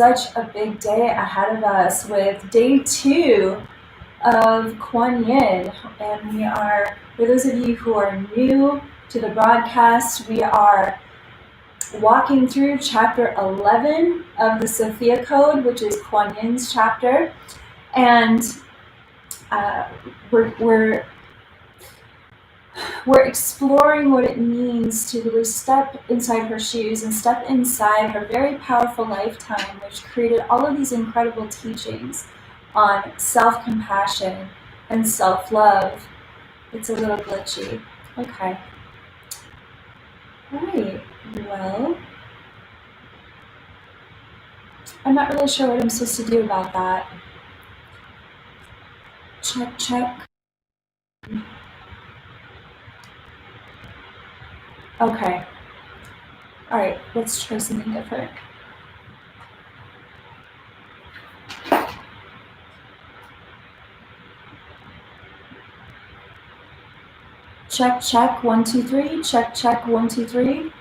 such a big day ahead of us with day 2 of Quan Yin. And we are, for those of you who are new to the broadcast, we are walking through chapter 11 of the Sophia Code, which is Quan Yin's chapter. And we're exploring what it means to really step inside her shoes and step inside her very powerful lifetime, which created all of these incredible teachings on self-compassion and self-love. It's a little glitchy. Okay. All right. Well, I'm not really sure what I'm supposed to do about that. Check. Okay. All right, let's try something different. Check, 1, 2, 3. Check, 1, 2, 3.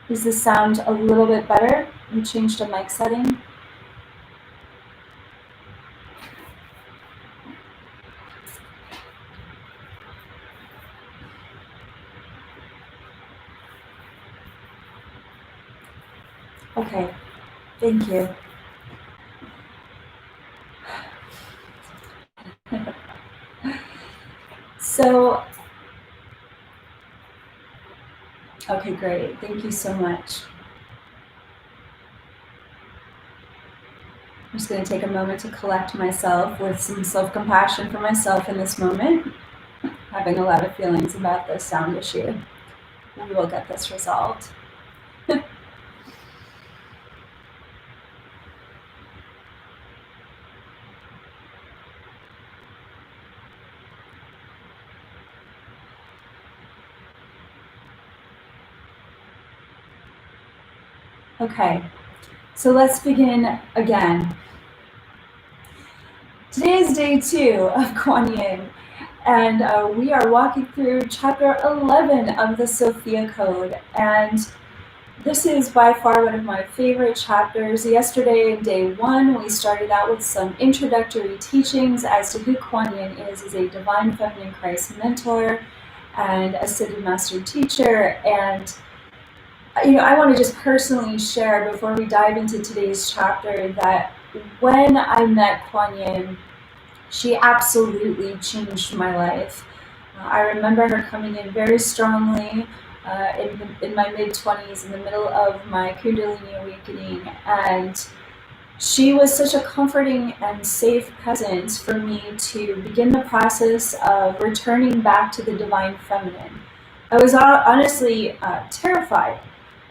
Does this sound a little bit better? We changed the mic setting. Okay, thank you. So, okay, great. Thank you so much. I'm just going to take a moment to collect myself with some self-compassion for myself in this moment. Having a lot of feelings about this sound issue. We will get this resolved. Okay, so let's begin again. Today is day 2 of Quan Yin, and we are walking through chapter 11 of the Sophia Code, and this is by far one of my favorite chapters. Yesterday in day 1, we started out with some introductory teachings as to who Quan Yin is as a divine feminine Christ mentor and ascended master teacher. And I want to just personally share before we dive into today's chapter that when I met Quan Yin, she absolutely changed my life. I remember her coming in very strongly in my mid-20s, in the middle of my Kundalini awakening, and she was such a comforting and safe presence for me to begin the process of returning back to the divine feminine. I was honestly terrified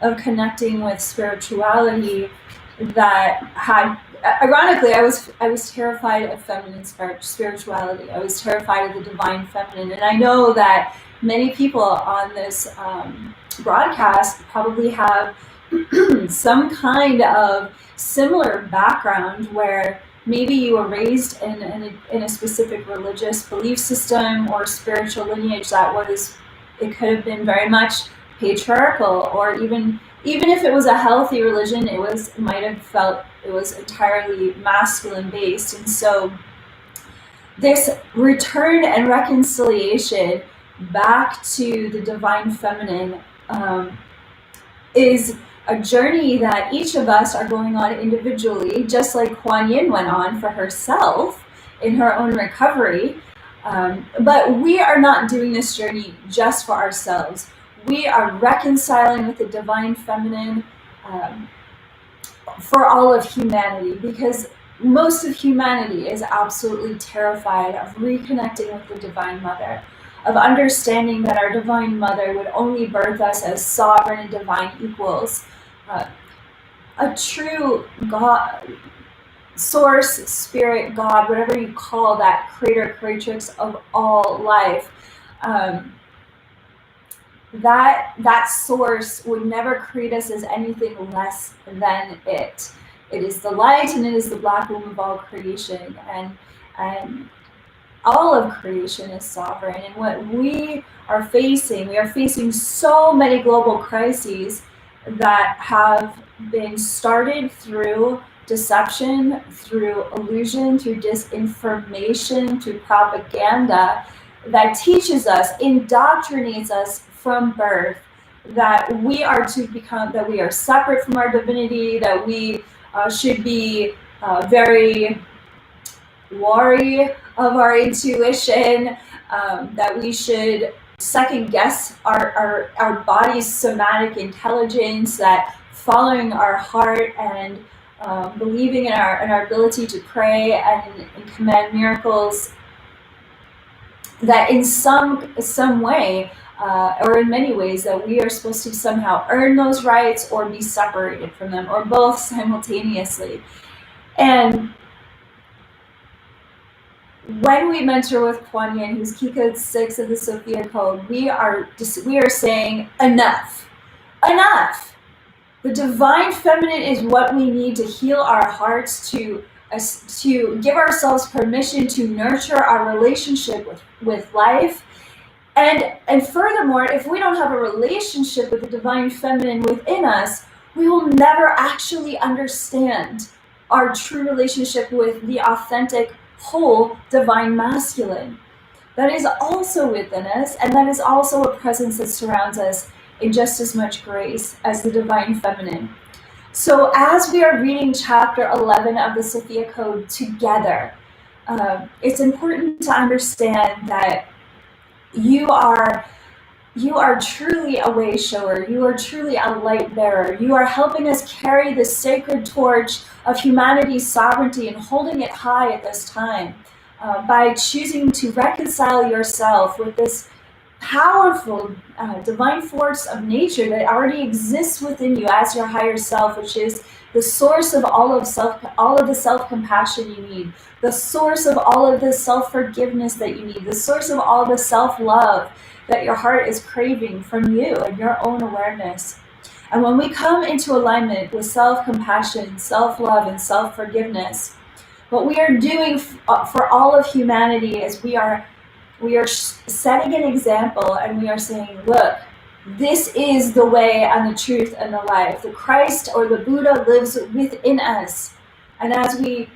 of connecting with spirituality that had, ironically, I was terrified of feminine spirituality. I was terrified of the divine feminine. And I know that many people on this broadcast probably have some kind of similar background where maybe you were raised in a specific religious belief system or spiritual lineage that was, it could have been very much patriarchal, or even if it was a healthy religion, it might have felt it was entirely masculine based. And so this return and reconciliation back to the divine feminine is a journey that each of us are going on individually, just like Quan Yin went on for herself in her own recovery. But we are not doing this journey just for ourselves. We are reconciling with the divine feminine for all of humanity, because most of humanity is absolutely terrified of reconnecting with the Divine Mother, of understanding that our Divine Mother would only birth us as sovereign and divine equals, a true God, source, spirit, God, whatever you call that creator, creatrix of all life. That source would never create us as anything less than it. It is the light and it is the black womb of all creation. And all of creation is sovereign. And what we are facing so many global crises that have been started through deception, through illusion, through disinformation, through propaganda that teaches us, indoctrinates us from birth that we are to become, that we are separate from our divinity, that we should be very wary of our intuition, that we should second guess our body's somatic intelligence, that following our heart and believing in our ability to pray and command miracles, that in some way or in many ways that we are supposed to somehow earn those rights or be separated from them, or both simultaneously. And when we mentor with Quan Yin, who's key code 6 of the Sophia Code, we are saying enough. The divine feminine is what we need to heal our hearts, to give ourselves permission to nurture our relationship with life. And furthermore, if we don't have a relationship with the divine feminine within us, we will never actually understand our true relationship with the authentic, whole, divine masculine. That is also within us, and that is also a presence that surrounds us in just as much grace as the divine feminine. So as we are reading chapter 11 of the Sophia Code together, it's important to understand that you are truly a way shower. You are truly a light bearer. You are helping us carry the sacred torch of humanity's sovereignty and holding it high at this time by choosing to reconcile yourself with this powerful divine force of nature that already exists within you as your higher self, which is the source of all of the self-compassion you need, the source of all of the self-forgiveness that you need, the source of all the self-love that your heart is craving from you and your own awareness. And when we come into alignment with self-compassion, self-love, and self-forgiveness, what we are doing for all of humanity is we are setting an example, and we are saying, look, this is the way and the truth and the life. The Christ or the Buddha lives within us. And as we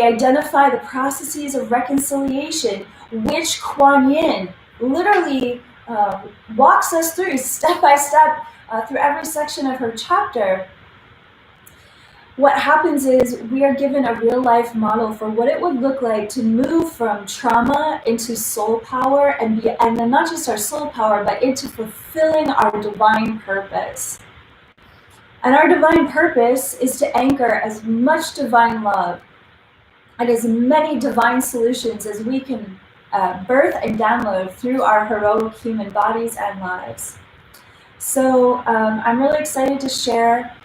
identify the processes of reconciliation, which Quan Yin literally walks us through step by step through every section of her chapter, what happens is we are given a real life model for what it would look like to move from trauma into soul power, and then not just our soul power, but into fulfilling our divine purpose. And our divine purpose is to anchor as much divine love and as many divine solutions as we can birth and download through our heroic human bodies and lives. So I'm really excited to share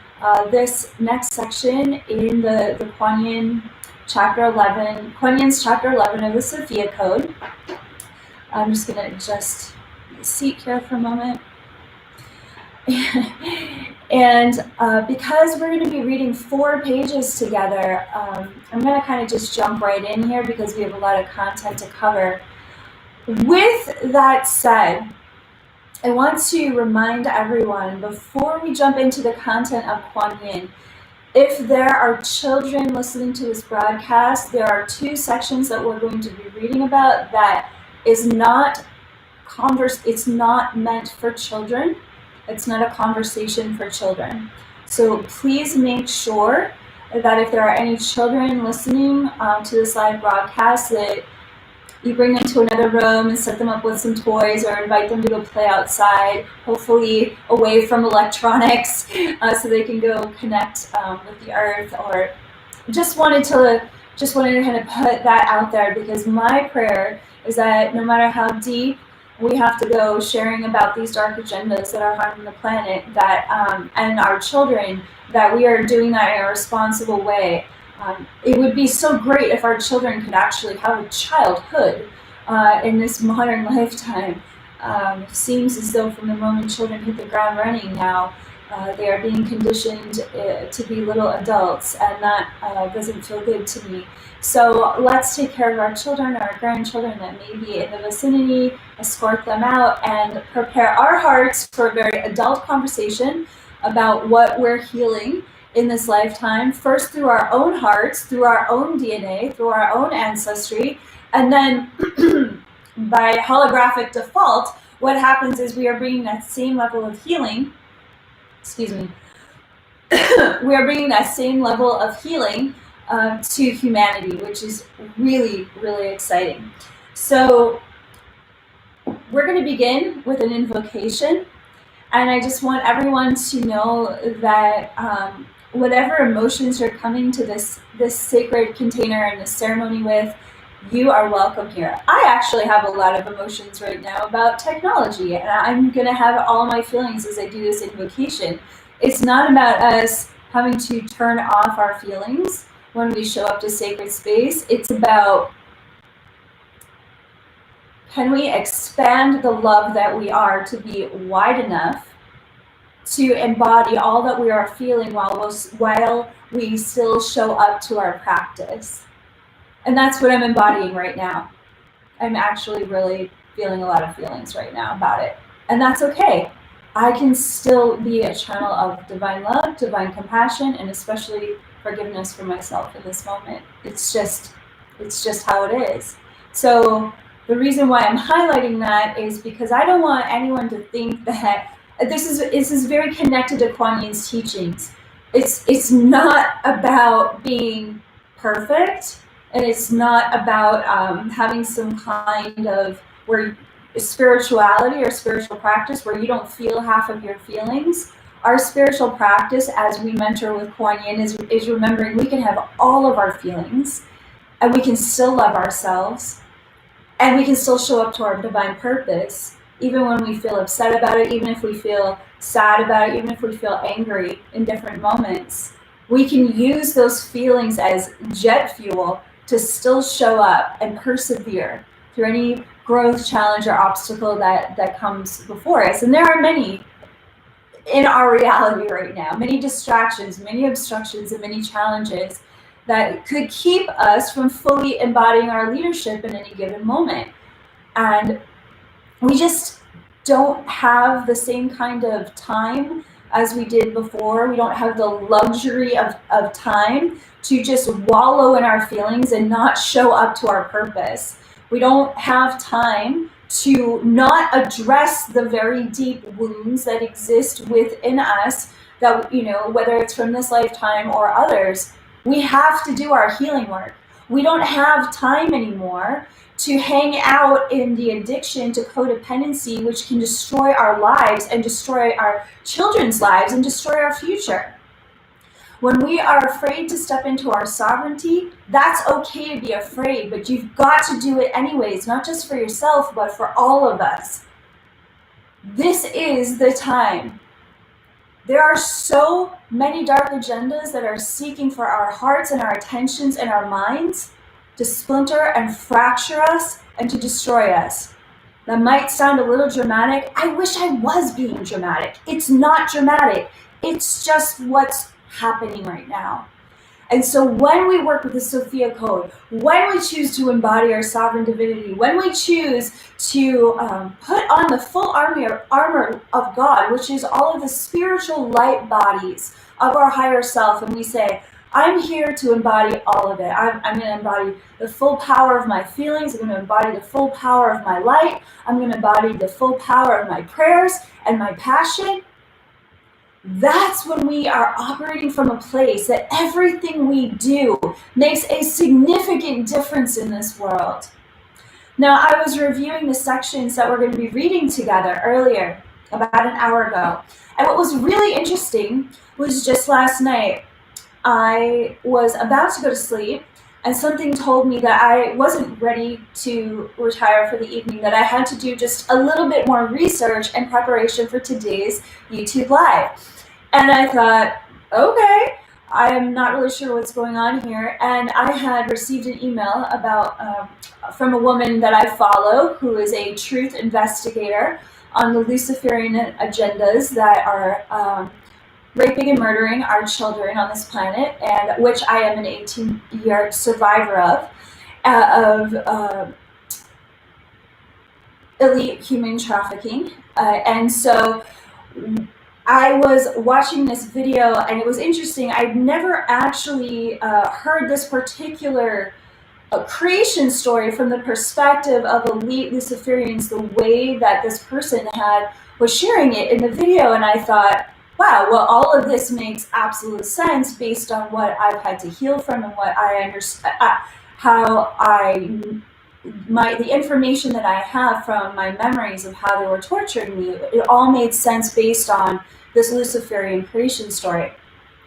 this next section in the Quan Yin chapter 11, Quan Yin's chapter 11 of the Sophia Code. I'm just going to adjust the seat here for a moment. And because we're going to be reading 4 pages together, I'm going to kind of just jump right in here because we have a lot of content to cover. With that said, I want to remind everyone, before we jump into the content of Quan Yin, if there are children listening to this broadcast, there are 2 sections that we're going to be reading about that is not it's not meant for children. It's not a conversation for children. So please make sure that if there are any children listening to this live broadcast, that you bring them to another room and set them up with some toys, or invite them to go play outside, hopefully away from electronics, so they can go connect with the earth. Or just wanted to kind of put that out there, because my prayer is that no matter how deep we have to go sharing about these dark agendas that are harming the planet, that and our children, that we are doing that in a responsible way. It would be so great if our children could actually have a childhood in this modern lifetime. It seems as though from the moment children hit the ground running now, They are being conditioned to be little adults, and that doesn't feel good to me. So let's take care of our children, our grandchildren that may be in the vicinity, escort them out, and prepare our hearts for a very adult conversation about what we're healing in this lifetime, first through our own hearts, through our own DNA, through our own ancestry, and then by holographic default, what happens is we are bringing that same level of healing, we are bringing that same level of healing to humanity, which is really, really exciting. So we're going to begin with an invocation, and I just want everyone to know that whatever emotions you're coming to this sacred container and this ceremony with, you are welcome here. I actually have a lot of emotions right now about technology, and I'm going to have all my feelings as I do this invocation. It's not about us having to turn off our feelings when we show up to sacred space. It's about, can we expand the love that we are to be wide enough to embody all that we are feeling while we still show up to our practice. And that's what I'm embodying right now. I'm actually really feeling a lot of feelings right now about it. And that's okay. I can still be a channel of divine love, divine compassion, and especially forgiveness for myself in this moment. It's just how it is. So the reason why I'm highlighting that is because I don't want anyone to think that this is very connected to Quan Yin's teachings. It's not about being perfect, and it's not about having some kind of spirituality or spiritual practice where you don't feel half of your feelings. Our spiritual practice, as we mentor with Quan Yin, is remembering we can have all of our feelings, and we can still love ourselves, and we can still show up to our divine purpose, even when we feel upset about it, even if we feel sad about it, even if we feel angry in different moments. We can use those feelings as jet fuel to still show up and persevere through any growth, challenge, or obstacle that comes before us. And there are many in our reality right now, many distractions, many obstructions, and many challenges that could keep us from fully embodying our leadership in any given moment. And we just don't have the same kind of time as we did before. We don't have the luxury of time to just wallow in our feelings and not show up to our purpose. We don't have time to not address the very deep wounds that exist within us, that, whether it's from this lifetime or others. We have to do our healing work. We don't have time anymore to hang out in the addiction to codependency, which can destroy our lives and destroy our children's lives and destroy our future. When we are afraid to step into our sovereignty, that's okay to be afraid, but you've got to do it anyways, not just for yourself, but for all of us. This is the time. There are so many dark agendas that are seeking for our hearts and our attentions and our minds to splinter and fracture us and to destroy us. That might sound a little dramatic. I wish I was being dramatic. It's not dramatic. It's just what's happening right now. And so when we work with the Sophia Code, when we choose to embody our sovereign divinity, when we choose to put on the full armor of God, which is all of the spiritual light bodies of our higher self, and we say, I'm here to embody all of it. I'm going to embody the full power of my feelings. I'm going to embody the full power of my light. I'm going to embody the full power of my prayers and my passion. That's when we are operating from a place that everything we do makes a significant difference in this world. Now, I was reviewing the sections that we're going to be reading together earlier, about an hour ago. And what was really interesting was just last night, I was about to go to sleep, and something told me that I wasn't ready to retire for the evening, that I had to do just a little bit more research and preparation for today's YouTube Live. And I thought, okay, I'm not really sure what's going on here. And I had received an email about from a woman that I follow who is a truth investigator on the Luciferian agendas that are raping and murdering our children on this planet, and which I am an 18-year survivor of elite human trafficking. And so I was watching this video, and it was interesting. I'd never actually heard this particular creation story from the perspective of elite Luciferians, the way that this person was sharing it in the video. And I thought, wow, well, all of this makes absolute sense based on what I've had to heal from and what I understand, the information that I have from my memories of how they were torturing me. It all made sense based on this Luciferian creation story.